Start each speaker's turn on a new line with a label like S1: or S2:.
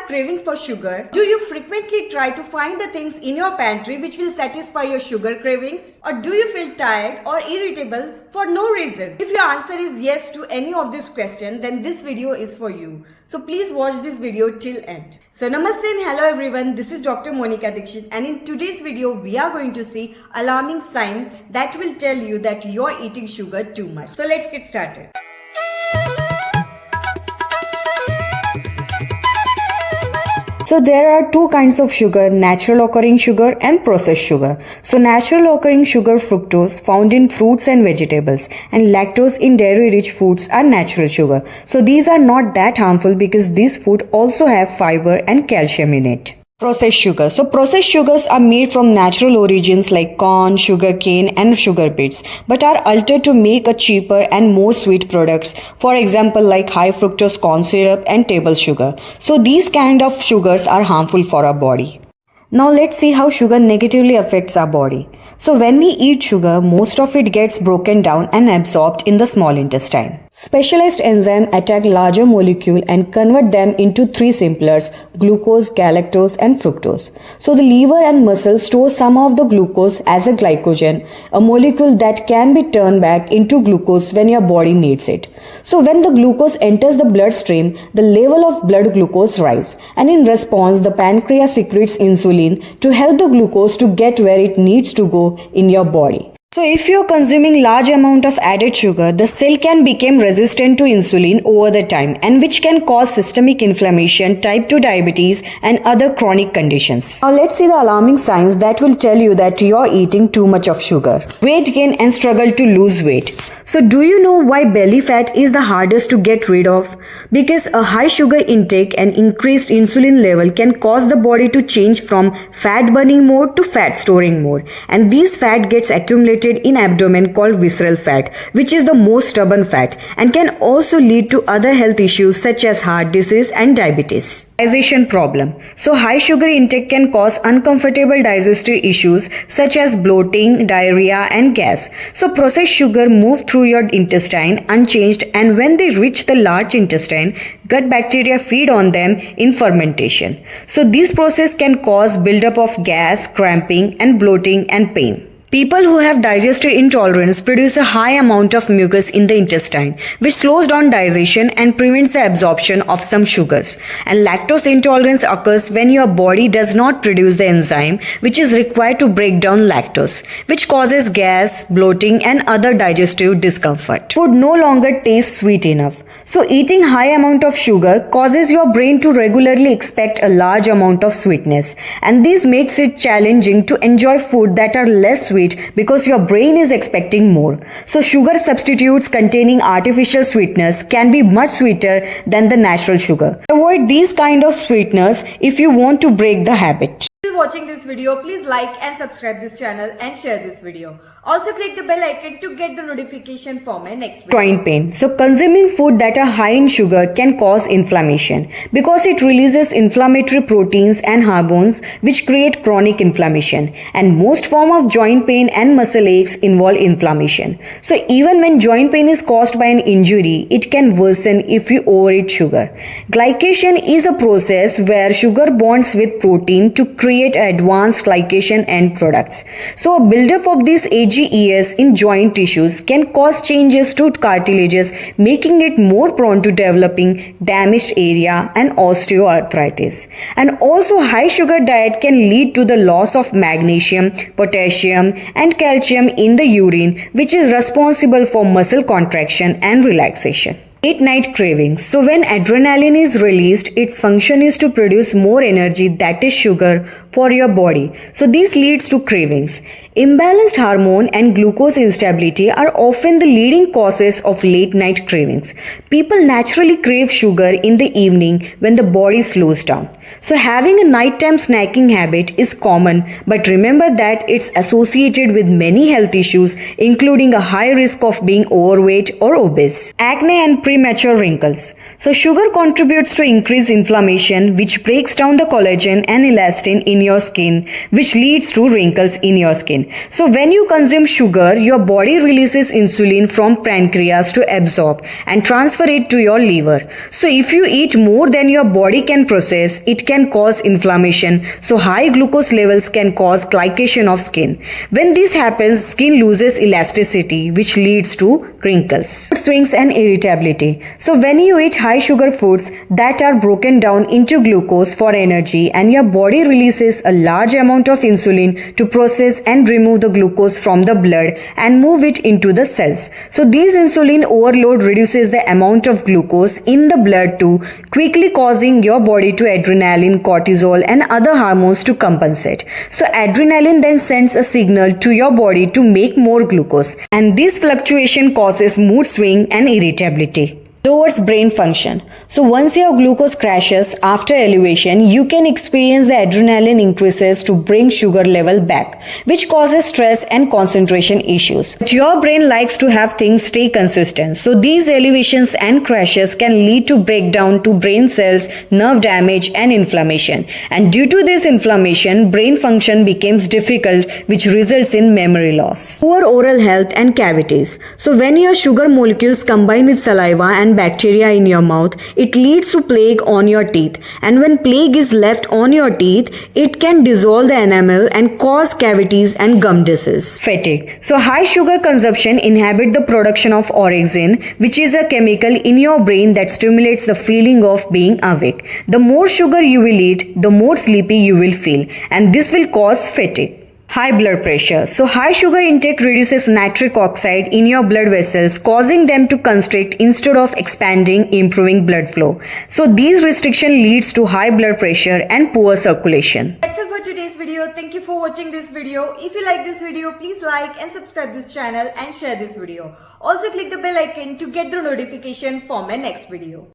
S1: have cravings for sugar? Do you frequently try to find the things in your pantry which will satisfy your sugar cravings? Or do you feel tired or irritable for no reason? If your answer is yes to any of these questions, then this video is for you. So please watch this video till end. So namaste and hello everyone, this is Dr. Monica Dixit, and in today's video we are going to see alarming sign that will tell you that you are eating sugar too much. So let's get started. So there are two kinds of sugar, natural occurring sugar and processed sugar. So natural occurring sugar, fructose, found in fruits and vegetables, and lactose in dairy rich foods are natural sugar. So these are not that harmful because these food also have fiber and calcium in it. Processed sugar. So processed sugars are made from natural origins like corn, sugarcane and sugar beets, but are altered to make a cheaper and more sweet products. For example, like high fructose corn syrup and table sugar. So these kind of sugars are harmful for our body. Now let's see how sugar negatively affects our body. So when we eat sugar, most of it gets broken down and absorbed in the small intestine. Specialized enzymes attack larger molecule and convert them into three simplers: glucose, galactose and fructose. So the liver and muscles store some of the glucose as a glycogen, a molecule that can be turned back into glucose when your body needs it. So when the glucose enters the bloodstream, the level of blood glucose rises, and in response the pancreas secretes insulin to help the glucose to get where it needs to go in your body. So if you are consuming large amount of added sugar, the cell can become resistant to insulin over the time, and which can cause systemic inflammation, type 2 diabetes and other chronic conditions. Now let's see the alarming signs that will tell you that you are eating too much of sugar. Weight gain and struggle to lose weight. So do you know why belly fat is the hardest to get rid of? Because a high sugar intake and increased insulin level can cause the body to change from fat burning mode to fat storing mode, and this fat gets accumulated in abdomen called visceral fat, which is the most stubborn fat and can also lead to other health issues such as heart disease and diabetes. Digestion problem. So high sugar intake can cause uncomfortable digestive issues such as bloating, diarrhea and gas. So processed sugar move through your intestine unchanged, and when they reach the large intestine, gut bacteria feed on them in fermentation. So this process can cause buildup of gas, cramping and bloating and pain. People who have digestive intolerance produce a high amount of mucus in the intestine, which slows down digestion and prevents the absorption of some sugars. And lactose intolerance occurs when your body does not produce the enzyme which is required to break down lactose, which causes gas, bloating and other digestive discomfort. Food no longer tastes sweet enough. So eating high amount of sugar causes your brain to regularly expect a large amount of sweetness, and this makes it challenging to enjoy food that are less sweet because your brain is expecting more. So sugar substitutes containing artificial sweetness can be much sweeter than the natural sugar. Avoid these kind of sweeteners if you want to break the habit. If you are watching this video, please like and subscribe this channel and share this video. Also click the bell icon to get the notification for my next video. Joint pain. So consuming food that are high in sugar can cause inflammation because it releases inflammatory proteins and hormones which create chronic inflammation, and most form of joint pain and muscle aches involve inflammation. So even when joint pain is caused by an injury, it can worsen if you overeat sugar. Glycation is a process where sugar bonds with protein to create advanced glycation end products. So a buildup of these AGEs in joint tissues can cause changes to cartilages, making it more prone to developing damaged area and osteoarthritis. And also high sugar diet can lead to the loss of magnesium, potassium and calcium in the urine, which is responsible for muscle contraction and relaxation. Late night cravings. So when adrenaline is released, its function is to produce more energy, that is sugar, for your body. So this leads to cravings. Imbalanced hormone and glucose instability are often the leading causes of late night cravings. People naturally crave sugar in the evening when the body slows down. So having a nighttime snacking habit is common, but remember that it's associated with many health issues, including a high risk of being overweight or obese. Acne and premature wrinkles. So sugar contributes to increased inflammation, which breaks down the collagen and elastin in your skin, which leads to wrinkles in your skin. skin. So when you consume sugar, your body releases insulin from pancreas to absorb and transfer it to your liver. So if you eat more than your body can process, it can cause inflammation. So high glucose levels can cause glycation of skin. When this happens, skin loses elasticity, which leads to crinkles, mood swings and irritability. So when you eat high sugar foods that are broken down into glucose for energy, and your body releases a large amount of insulin to process and remove the glucose from the blood and move it into the cells. So this insulin overload reduces the amount of glucose in the blood too, quickly causing your body to adrenaline, cortisol and other hormones to compensate. So adrenaline then sends a signal to your body to make more glucose, and this fluctuation causes mood swing and irritability. Lowers brain function. So once your glucose crashes after elevation, you can experience the adrenaline increases to bring sugar level back, which causes stress and concentration issues. But your brain likes to have things stay consistent. So these elevations and crashes can lead to breakdown to brain cells, nerve damage and inflammation. And due to this inflammation, brain function becomes difficult, which results in memory loss. Poor oral health and cavities. So when your sugar molecules combine with saliva and bacteria in your mouth, it leads to plaque on your teeth, and when plaque is left on your teeth, it can dissolve the enamel and cause cavities and gum disease. Fatigue. So high sugar consumption inhibits the production of orexin, which is a chemical in your brain that stimulates the feeling of being awake. The more sugar you will eat, the more sleepy you will feel, and this will cause fatigue. High blood pressure. So high sugar intake reduces nitric oxide in your blood vessels, causing them to constrict instead of expanding, improving blood flow. So these restriction leads to high blood pressure and poor circulation.
S2: That's it for today's video. Thank you for watching this video. If you like this video, please like and subscribe this channel and share this video. Also click the bell icon to get the notification for my next video.